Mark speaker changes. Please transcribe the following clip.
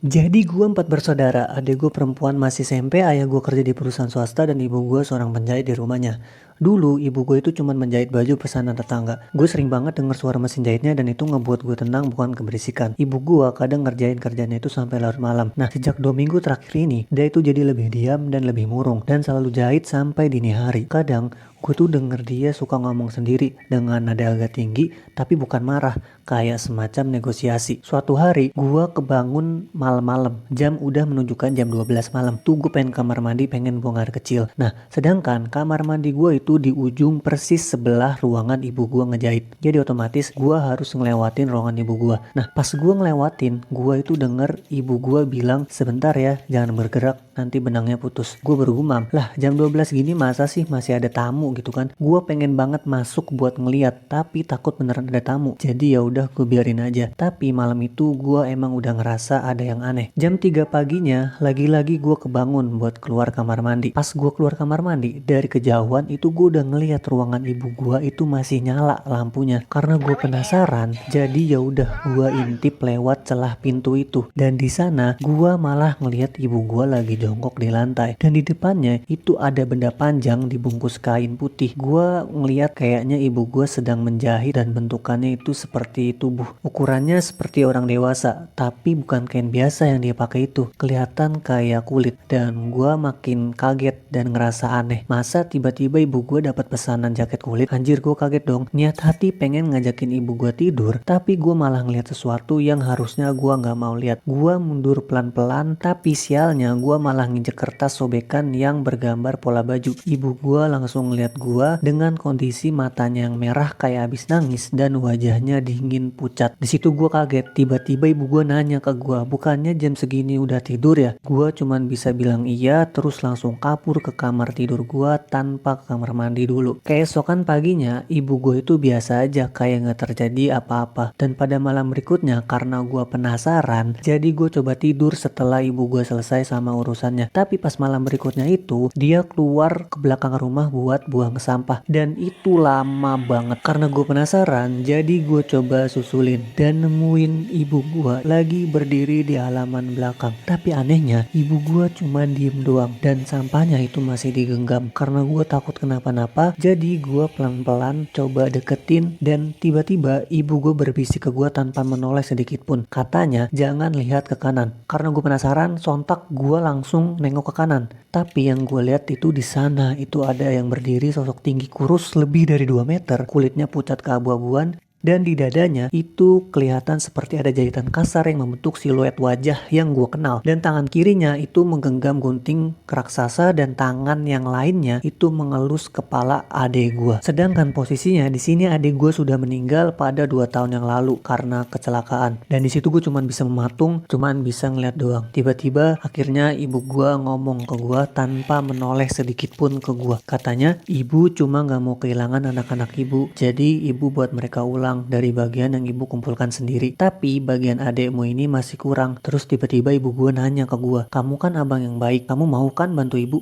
Speaker 1: Jadi gue 4 bersaudara, adik gue perempuan masih SMP, ayah gue kerja di perusahaan swasta, dan ibu gue seorang penjahit di rumahnya. Dulu ibu gue itu cuma menjahit baju pesanan tetangga. Gue sering banget dengar suara mesin jahitnya dan itu ngebuat gue tenang, bukan keberisikan. Ibu gue kadang ngerjain kerjanya itu sampai larut malam. Nah, sejak 2 minggu terakhir ini, dia itu jadi lebih diam dan lebih murung dan selalu jahit sampai dini hari. Kadang gue tuh denger dia suka ngomong sendiri dengan nada agak tinggi, tapi bukan marah, kayak semacam negosiasi. Suatu hari, gue kebangun malam-malam, jam udah menunjukkan jam 12 malam. Tuh gue pengen kamar mandi, pengen buang air kecil. Nah, sedangkan kamar mandi gue itu di ujung persis sebelah ruangan ibu gue ngejahit. Jadi otomatis gue harus ngelewatin ruangan ibu gue. Nah, pas gue ngelewatin, gue itu denger ibu gue bilang, "Sebentar ya, jangan bergerak, nanti benangnya putus." Gue bergumam, lah jam 12 gini masa sih masih ada tamu gitu kan. Gue pengen banget masuk buat ngeliat, tapi takut beneran ada tamu. Jadi ya udah gue biarin aja. Tapi malam itu gue emang udah ngerasa ada yang aneh. Jam 3 paginya, lagi-lagi gue kebangun buat keluar kamar mandi. Pas gue keluar kamar mandi, dari kejauhan itu gue udah ngeliat ruangan ibu gue itu masih nyala lampunya. Karena gue penasaran, jadi ya udah gue intip lewat celah pintu itu. Dan di sana gue malah ngeliat ibu gue lagi jongkok di lantai. Dan di depannya itu ada benda panjang dibungkus kain putih. Gue ngeliat kayaknya ibu gue sedang menjahit dan bentukannya itu seperti tubuh. Ukurannya seperti orang dewasa, tapi bukan kain biasa yang dia pakai itu. Kelihatan kayak kulit. Dan gue makin kaget dan ngerasa aneh. Masa tiba-tiba ibu gue dapat pesanan jaket kulit? Anjir, gue kaget dong. Niat hati pengen ngajakin ibu gue tidur, tapi gue malah ngeliat sesuatu yang harusnya gue nggak mau lihat. Gue mundur pelan-pelan, tapi sialnya gue malah nginjek kertas sobekan yang bergambar pola baju. Ibu gue langsung ngeliat gue dengan kondisi matanya yang merah kayak habis nangis dan wajahnya dingin pucat. Di situ gue kaget. Tiba-tiba ibu gue nanya ke gue, "Bukannya jam segini udah tidur ya?" Gue cuman bisa bilang iya, terus langsung kabur ke kamar tidur gue tanpa ke kamar mandi dulu. Keesokan paginya, ibu gue itu biasa aja, kayak nggak terjadi apa-apa. Dan pada malam berikutnya, karena gue penasaran, jadi gue coba tidur setelah ibu gue selesai sama urusannya. Tapi pas malam berikutnya itu, dia keluar ke belakang rumah buat buang sampah. Dan itu lama banget. Karena gue penasaran, jadi gue coba susulin dan nemuin ibu gue lagi berdiri di halaman belakang. Tapi anehnya, ibu gue cuma diem doang dan sampahnya itu masih digenggam. Karena gue takut kenapa-napa, jadi gue pelan-pelan coba deketin dan tiba-tiba ibu gue berbisik ke gue tanpa menoleh sedikit pun. Katanya jangan lihat ke kanan. Karena gue penasaran, sontak gue langsung nengok ke kanan. Tapi yang gue lihat itu di sana itu ada yang berdiri, sosok tinggi kurus lebih dari 2 meter, kulitnya pucat keabu-abuan. Dan di dadanya itu kelihatan seperti ada jahitan kasar yang membentuk siluet wajah yang gue kenal. Dan tangan kirinya itu menggenggam gunting raksasa dan tangan yang lainnya itu mengelus kepala adik gue. Sedangkan posisinya di sini adik gue sudah meninggal pada 2 tahun yang lalu karena kecelakaan. Dan di situ gue cuman bisa mematung, cuman bisa ngeliat doang. Tiba-tiba akhirnya ibu gue ngomong ke gue tanpa menoleh sedikit pun ke gue. Katanya ibu cuma gak mau kehilangan anak-anak ibu. Jadi ibu buat mereka ulang dari bagian yang ibu kumpulkan sendiri. Tapi bagian adekmu ini masih kurang. Terus tiba-tiba ibu gue nanya ke gue, "Kamu kan abang yang baik, kamu mau kan bantu ibu?"